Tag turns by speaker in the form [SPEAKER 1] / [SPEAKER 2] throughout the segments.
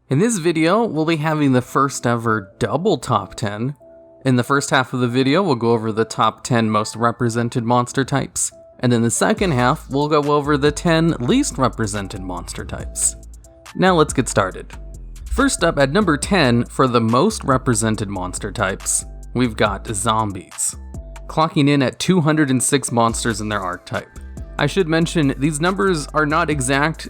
[SPEAKER 1] In this video, we'll be having the first ever double top 10. In the first half of the video, we'll go over the top 10 most represented monster types, and in the second half, we'll go over the 10 least represented monster types. Now let's get started. First up at number 10 for the most represented monster types, we've got zombies, clocking in at 206 monsters in their archetype. I should mention, these numbers are not exact,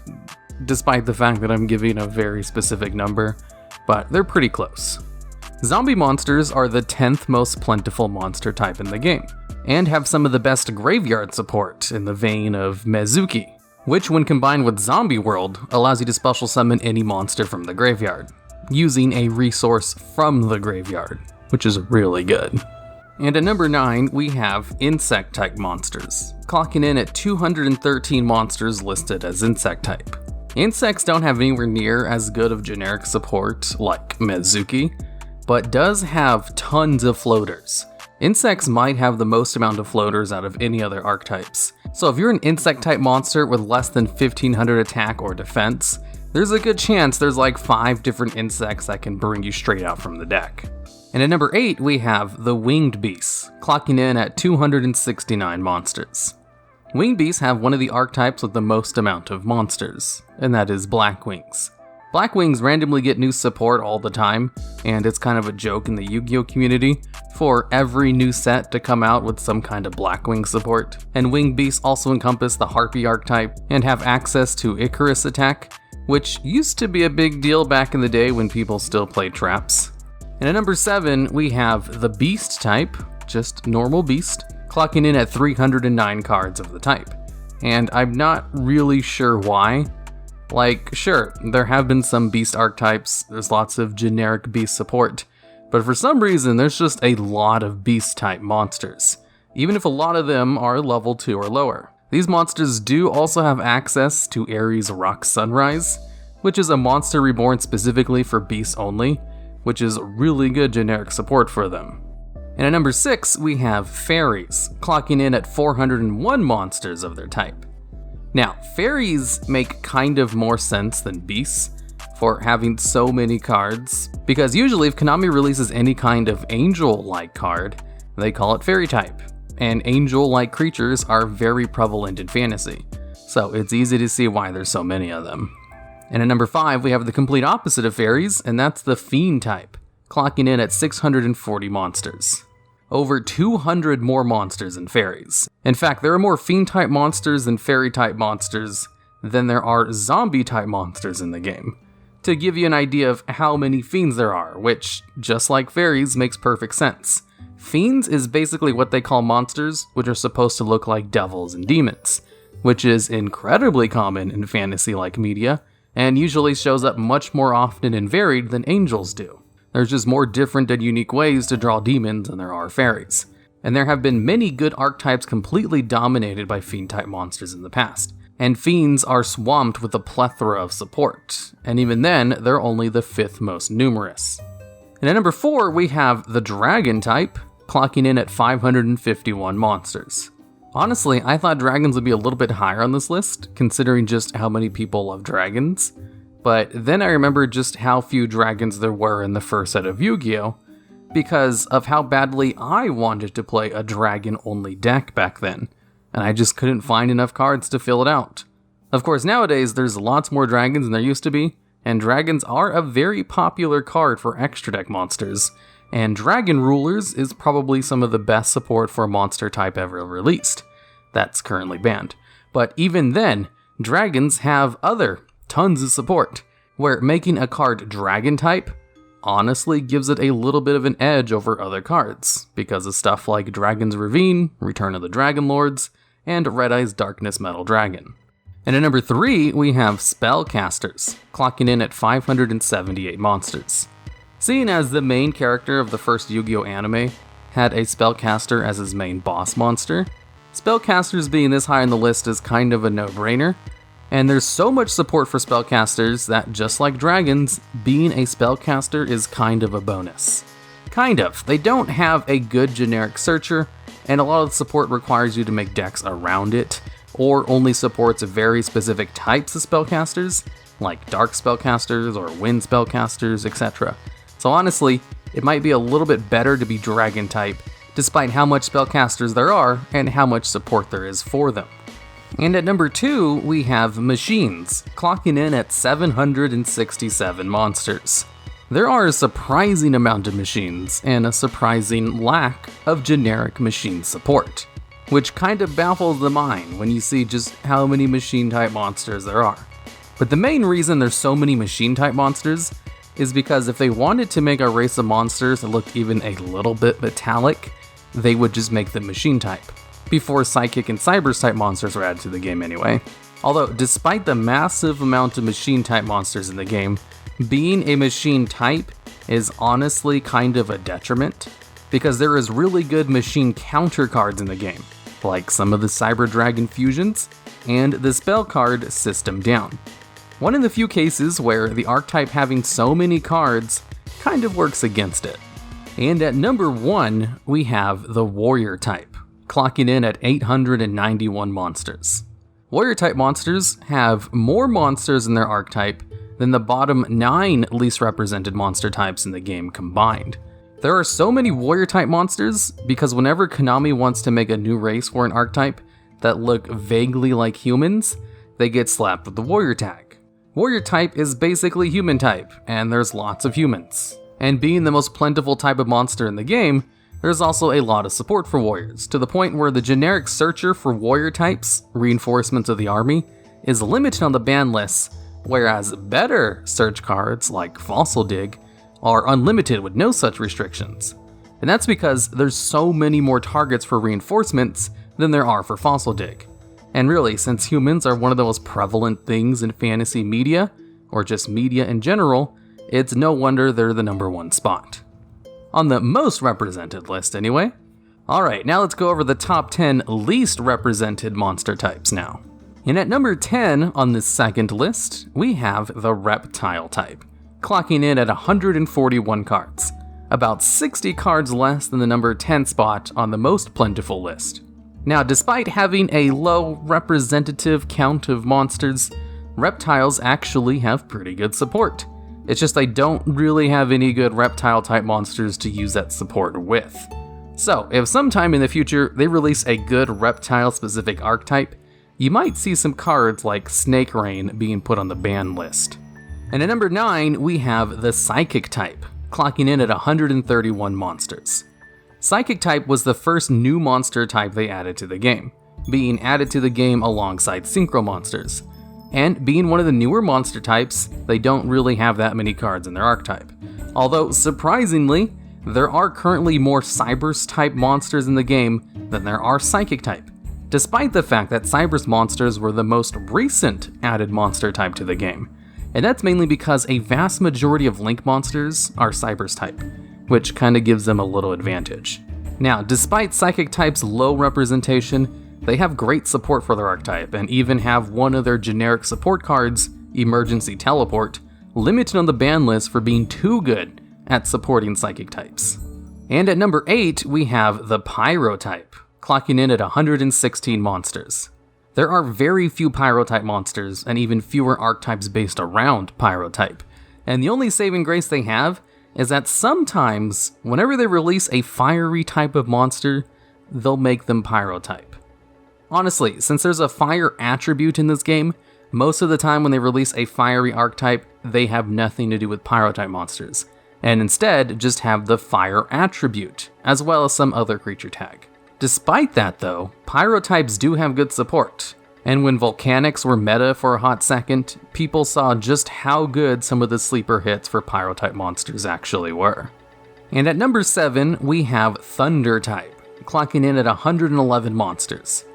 [SPEAKER 1] despite the fact that I'm giving a very specific number, but they're pretty close. Zombie monsters are the 10th most plentiful monster type in the game, and have some of the best graveyard support in the vein of Mezuki, which when combined with Zombie World allows you to special summon any monster from the graveyard, using a resource from the graveyard, which is really good. And at number 9, we have insect type monsters, clocking in at 213 monsters listed as insect type. Insects don't have anywhere near as good of generic support like Mezuki, but does have tons of floaters. Insects might have the most amount of floaters out of any other archetypes. So if you're an insect type monster with less than 1500 attack or defense, there's a good chance there's like 5 different insects that can bring you straight out from the deck. And at number 8, we have the winged beasts, clocking in at 269 monsters. Winged beasts have one of the archetypes with the most amount of monsters, and that is Black Wings. Black Wings randomly get new support all the time, and it's kind of a joke in the YuGiOh community for every new set to come out with some kind of Black Wing support. And Winged Beasts also encompass the Harpy archetype and have access to Icarus attack, which used to be a big deal back in the day when people still played traps. And at number 7, we have the Beast type, just normal Beast, clocking in at 309 cards of the type. And I'm not really sure why. Like, sure, there have been some Beast archetypes, there's lots of generic Beast support, but for some reason there's just a lot of Beast type monsters, even if a lot of them are level 2 or lower. These monsters do also have access to Ares Rock Sunrise, which is a monster reborn specifically for Beasts only, which is really good generic support for them. And at number 6, we have fairies, clocking in at 401 monsters of their type. Now, fairies make kind of more sense than beasts for having so many cards, because usually if Konami releases any kind of angel-like card, they call it fairy type, and angel-like creatures are very prevalent in fantasy, so it's easy to see why there's so many of them. And at number 5, we have the complete opposite of fairies, and that's the Fiend type, clocking in at 640 monsters. Over 200 more monsters than fairies. In fact, there are more Fiend-type monsters than Fairy-type monsters than there are Zombie-type monsters in the game. To give you an idea of how many Fiends there are, which, just like fairies, makes perfect sense. Fiends is basically what they call monsters, which are supposed to look like devils and demons, which is incredibly common in fantasy-like media, and usually shows up much more often and varied than angels do. There's just more different and unique ways to draw demons than there are fairies. And there have been many good archetypes completely dominated by Fiend-type monsters in the past. And Fiends are swamped with a plethora of support. And even then, they're only the 5th most numerous. And at number 4, we have the Dragon type, clocking in at 551 monsters. Honestly, I thought dragons would be a little bit higher on this list, considering just how many people love dragons. But then I remembered just how few dragons there were in the first set of YuGiOh, because of how badly I wanted to play a dragon-only deck back then, and I just couldn't find enough cards to fill it out. Of course, nowadays there's lots more dragons than there used to be, and dragons are a very popular card for extra deck monsters, and Dragon Rulers is probably some of the best support for a monster type ever released. That's currently banned. But even then, dragons have tons of support, where making a card dragon type honestly gives it a little bit of an edge over other cards, because of stuff like Dragon's Ravine, Return of the Dragon Lords, and Red Eye's Darkness Metal Dragon. And at number 3, we have Spellcasters, clocking in at 578 monsters. Seeing as the main character of the first YuGiOh anime had a Spellcaster as his main boss monster, Spellcasters being this high on the list is kind of a no-brainer. And there's so much support for spellcasters that, just like dragons, being a spellcaster is kind of a bonus. Kind of. They don't have a good generic searcher, and a lot of the support requires you to make decks around it, or only supports very specific types of spellcasters, like Dark Spellcasters or Wind Spellcasters, etc. So honestly, it might be a little bit better to be Dragon type, despite how much Spellcasters there are and how much support there is for them. And at number 2, we have Machines, clocking in at 767 monsters. There are a surprising amount of machines, and a surprising lack of generic machine support, which kind of baffles the mind when you see just how many machine-type monsters there are. But the main reason there's so many machine-type monsters is because if they wanted to make a race of monsters that looked even a little bit metallic, they would just make them machine-type, before Psychic and Cyberse-type monsters were added to the game anyway. Although, despite the massive amount of machine-type monsters in the game, being a machine type is honestly kind of a detriment, because there is really good machine counter cards in the game, like some of the Cyber Dragon fusions and the spell card System Down. One of the few cases where the archetype having so many cards kind of works against it. And at number 1, we have the Warrior type, clocking in at 891 monsters. Warrior type monsters have more monsters in their archetype than the bottom 9 least represented monster types in the game combined. There are so many warrior type monsters because whenever Konami wants to make a new race for an archetype that look vaguely like humans, they get slapped with the warrior tag. Warrior type is basically human type, and there's lots of humans. And being the most plentiful type of monster in the game, there's also a lot of support for warriors, to the point where the generic searcher for warrior types, reinforcements of the army, is limited on the ban lists, whereas better search cards like Fossil Dig are unlimited with no such restrictions. And that's because there's so many more targets for reinforcements than there are for Fossil Dig. And really, since humans are one of the most prevalent things in fantasy media, or just media in general, it's no wonder they're the number 1 spot. On the most represented list anyway. Alright, now let's go over the top 10 least represented monster types now. And at number 10 on this second list, we have the Reptile type, clocking in at 141 cards, about 60 cards less than the number 10 spot on the most plentiful list. Now, despite having a low representative count of monsters, reptiles actually have pretty good support. It's just they don't really have any good reptile type monsters to use that support with. So, if sometime in the future they release a good reptile specific archetype, you might see some cards like Snake Rain being put on the ban list. And at number 9, we have the Psychic type, clocking in at 131 monsters. Psychic type was the first new monster type they added to the game, being added to the game alongside Synchro Monsters. And being one of the newer monster types, they don't really have that many cards in their archetype. Although, surprisingly, there are currently more Cyberse type monsters in the game than there are Psychic type, despite the fact that Cyberse monsters were the most recent added monster type to the game. And that's mainly because a vast majority of Link monsters are Cyberse type, which kinda gives them a little advantage. Now, despite Psychic type's low representation, they have great support for their archetype, and even have one of their generic support cards, Emergency Teleport, limited on the ban list for being too good at supporting Psychic types. And at number 8, we have the Pyro type, clocking in at 116 monsters. There are very few Pyro type monsters, and even fewer archetypes based around Pyro type, and the only saving grace they have is that sometimes, whenever they release a fiery type of monster, they'll make them Pyro type. Honestly, since there's a fire attribute in this game, most of the time when they release a fiery archetype, they have nothing to do with Pyro type monsters, and instead just have the fire attribute, as well as some other creature tag. Despite that though, Pyro types do have good support, and when Volcanics were meta for a hot second, people saw just how good some of the sleeper hits for Pyro type monsters actually were. And at number 7, we have Thunder type, clocking in at 111 monsters.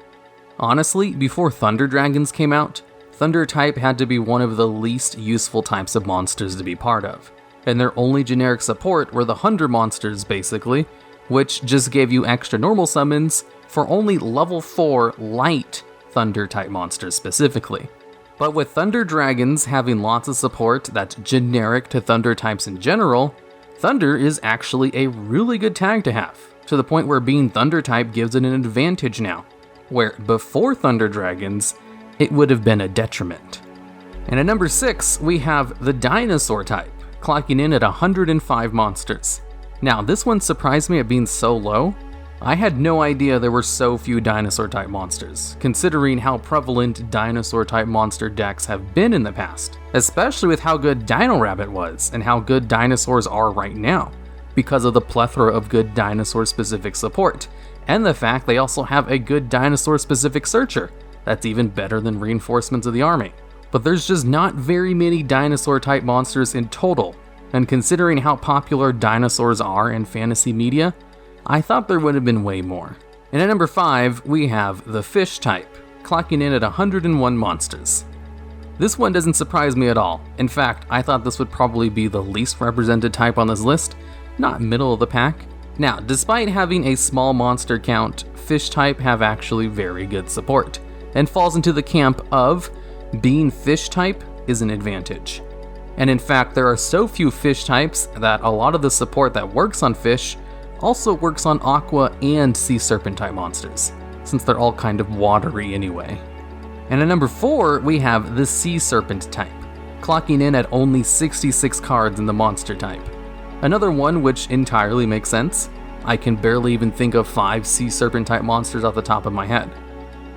[SPEAKER 1] Honestly, before Thunder Dragons came out, Thunder type had to be one of the least useful types of monsters to be part of, and their only generic support were the Hunder monsters basically, which just gave you extra normal summons for only level 4 light Thunder type monsters specifically. But with Thunder Dragons having lots of support that's generic to Thunder types in general, Thunder is actually a really good tag to have, to the point where being Thunder type gives it an advantage now, where before Thunder Dragons, it would have been a detriment. And at number 6, we have the Dinosaur type, clocking in at 105 monsters. Now, this one surprised me at being so low. I had no idea there were so few dinosaur type monsters, considering how prevalent dinosaur type monster decks have been in the past, especially with how good Dino Rabbit was and how good dinosaurs are right now, because of the plethora of good dinosaur specific support, and the fact they also have a good dinosaur specific searcher that's even better than reinforcements of the army. But there's just not very many dinosaur type monsters in total, and considering how popular dinosaurs are in fantasy media, I thought there would have been way more. And at number 5, we have the Fish type, clocking in at 101 monsters. This one doesn't surprise me at all. In fact, I thought this would probably be the least represented type on this list, not middle of the pack. Now, despite having a small monster count, Fish type have actually very good support, and falls into the camp of being Fish type is an advantage. And in fact, there are so few Fish types that a lot of the support that works on Fish also works on Aqua and Sea Serpent type monsters, since they're all kind of watery anyway. And at number 4, we have the Sea Serpent type, clocking in at only 66 cards in the monster type. Another one which entirely makes sense. I can barely even think of 5 Sea Serpent type monsters off the top of my head.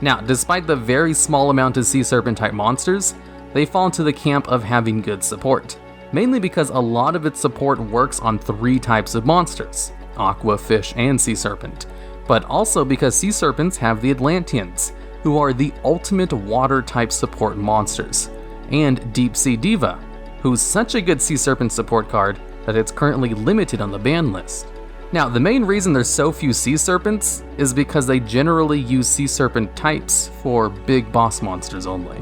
[SPEAKER 1] Now, despite the very small amount of Sea Serpent type monsters, they fall into the camp of having good support, mainly because a lot of its support works on 3 types of monsters: Aqua, Fish, and Sea Serpent, but also because Sea Serpents have the Atlanteans, who are the ultimate water type support monsters, and Deep Sea Diva, who's such a good Sea Serpent support card that it's currently limited on the ban list. Now, the main reason there's so few Sea Serpents is because they generally use Sea Serpent types for big boss monsters only.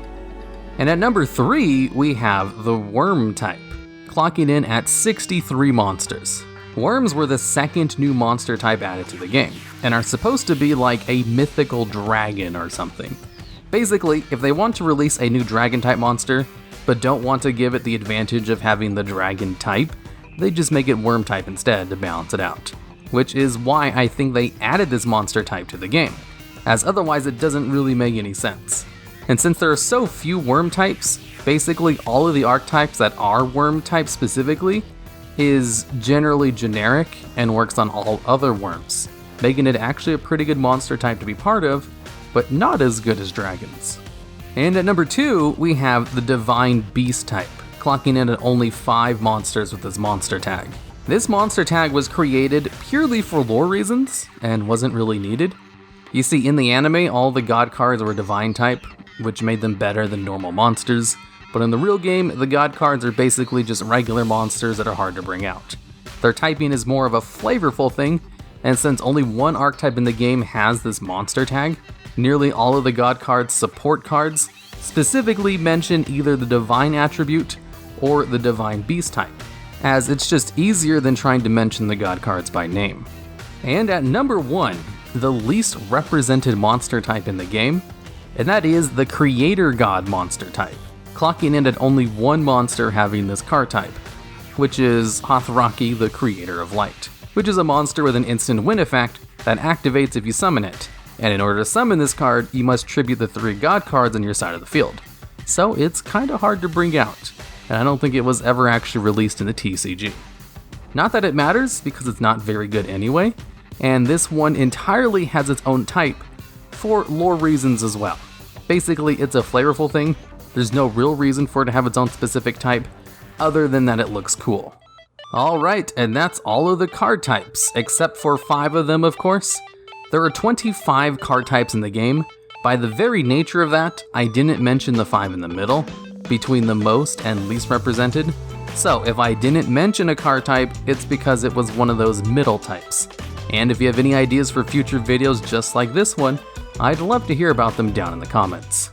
[SPEAKER 1] And at number 3, we have the Wyrm type, clocking in at 63 monsters. Worms were the second new monster type added to the game, and are supposed to be like a mythical dragon or something. Basically, if they want to release a new dragon type monster, but don't want to give it the advantage of having the dragon type, they just make it worm type instead to balance it out. Which is why I think they added this monster type to the game, as otherwise it doesn't really make any sense. And since there are so few worm types, basically all of the archetypes that are worm type specifically is generally generic and works on all other worms, making it actually a pretty good monster type to be part of, but not as good as dragons. And at number 2, we have the Divine Beast type, clocking in at only 5 monsters with this monster tag. This monster tag was created purely for lore reasons and wasn't really needed. You see, in the anime, all the god cards were divine type, which made them better than normal monsters. But in the real game, the god cards are basically just regular monsters that are hard to bring out. Their typing is more of a flavorful thing, and since only one archetype in the game has this monster tag, nearly all of the god cards support cards specifically mention either the divine attribute or the divine beast type, as it's just easier than trying to mention the god cards by name. And at number 1, the least represented monster type in the game, and that is the Creator God monster type, clocking in at only 1 monster having this card type, which is Hothraki, the Creator of Light, which is a monster with an instant win effect that activates if you summon it, and in order to summon this card, you must tribute the 3 god cards on your side of the field. So it's kinda hard to bring out, and I don't think it was ever actually released in the TCG. Not that it matters, because it's not very good anyway, and this one entirely has its own type, for lore reasons as well. Basically, it's a flavorful thing. There's no real reason for it to have its own specific type, other than that it looks cool. Alright, and that's all of the card types, except for 5 of them, of course. There are 25 card types in the game. By the very nature of that, I didn't mention the 5 in the middle, between the most and least represented. So if I didn't mention a card type, it's because it was one of those middle types. And if you have any ideas for future videos just like this one, I'd love to hear about them down in the comments.